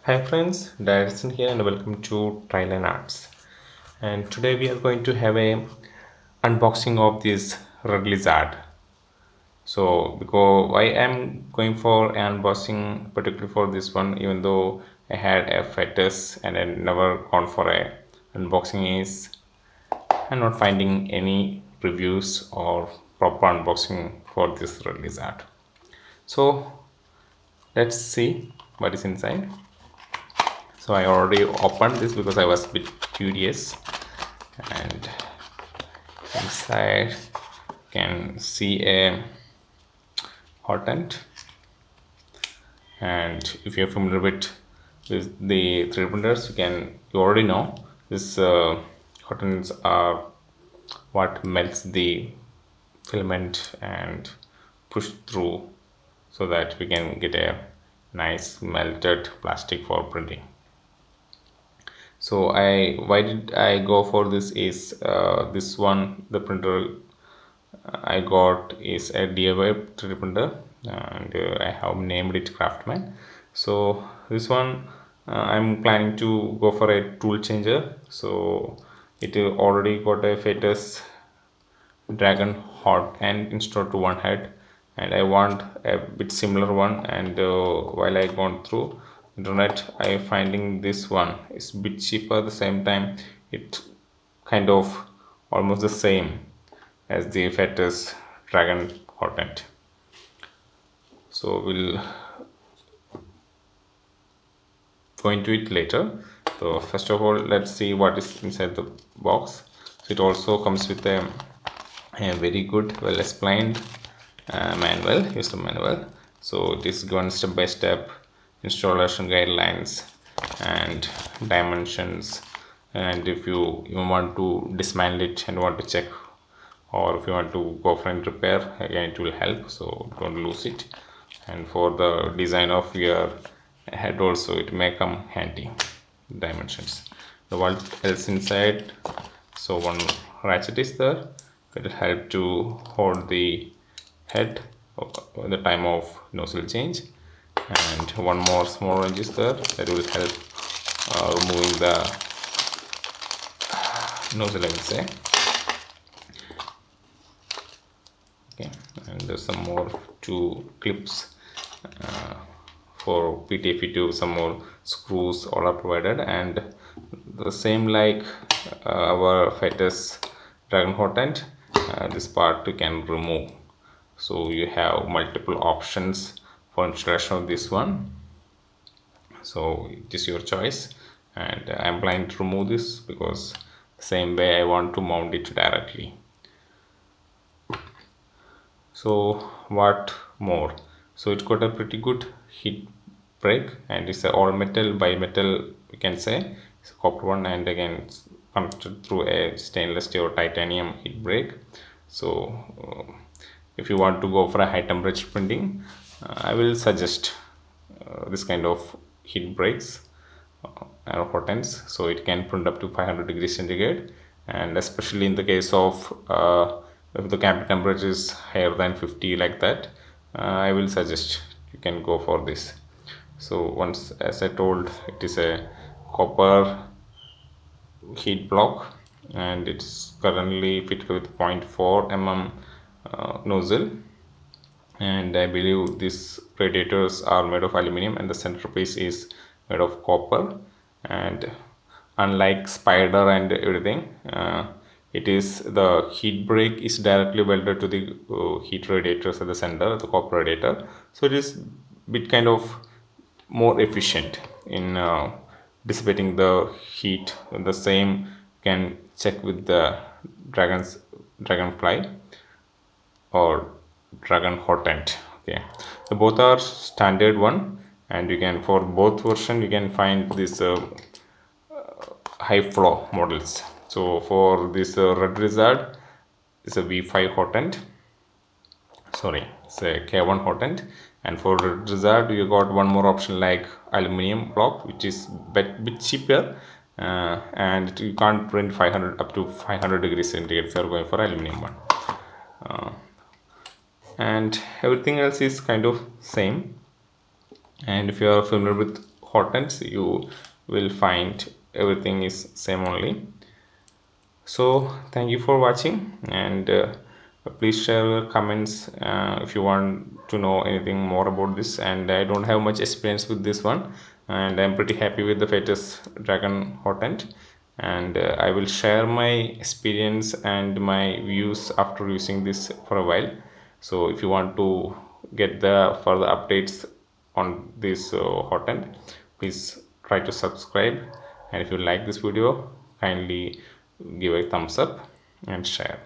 Hi friends, Dyson here and welcome to Thailand Arts. And today we are going to have a unboxing of this Red Lizard. So because why I'm going for an unboxing particularly for this one, even though I had a fetus and I never gone for a unboxing, is I'm not finding any reviews or proper unboxing for this Red Lizard. So let's see what is inside. So I already opened this because I was a bit curious, and inside you can see a hotend. And if you're familiar with the 3D printers, you already know this hotends are what melts the filament and push through so that we can get a nice melted plastic for printing. So why did I go for this is this one, the printer I got is a DIY 3D printer, and I have named it Craftman. So this one I'm planning to go for a tool changer. So it already got a fetus dragon hotend installed to one head, and I want a bit similar one. And while I gone through internet, I finding this one is a bit cheaper. At the same time, it kind of almost the same as the fetus dragon hotend. So we'll go into it later. So first of all, let's see what is inside the box. So it also comes with a very good, well explained user manual. So it is given step by step installation guidelines and dimensions. And if you want to dismantle it and want to check, or if you want to go for a repair, again it will help, so don't lose it. And for the design of your head also, it may come handy dimensions. The what else inside? So one ratchet is there. It will help to hold the head at the time of nozzle change, and one more small wrench is there that will help removing the nozzle, I will say. Okay, and there's some more two clips for PTFE2, some more screws all are provided, and the same like our fetus dragon hotend, this part you can remove. So you have multiple options for installation of this one, so it is your choice. And I'm planning to remove this because same way I want to mount it directly. So what more? So it got a pretty good heat break, and it's a all metal by metal, we can say. It's a copper one, and again it's connected through a stainless steel or titanium heat break. So if you want to go for a high temperature printing, I will suggest this kind of heat breaks or hotends. So it can print up to 500 degrees centigrade, and especially in the case of if the cabinet temperature is higher than 50 like that, I will suggest you can go for this. So once, as I told, it is a copper heat block, and it's currently fitted with 0.4 mm nozzle, and I believe these radiators are made of aluminum, and the centerpiece is made of copper. And unlike spider and everything, it is the heat break is directly welded to the heat radiators at the center, the copper radiator. So it is bit kind of more efficient in dissipating the heat. The same can check with the dragonfly or dragon hotend. Okay, so both are standard one, and you can, for both version, you can find this high flow models. So for this Red Lizard is a V5 hotend, sorry, it's a K1 hotend. And for Red Lizard you got one more option like aluminum block, which is bit cheaper, and you can't print 500 up to 500 degrees centigrade if you are going for aluminum one. And everything else is kind of same. And if you are familiar with hotends, you will find everything is same only. So thank you for watching, and please share your comments if you want to know anything more about this. And I don't have much experience with this one, and I'm pretty happy with the Fetus Dragon Hotend, and I will share my experience and my views after using this for a while. So if you want to get the further updates on this hotend, please try to subscribe, and if you like this video, kindly give a thumbs up and share.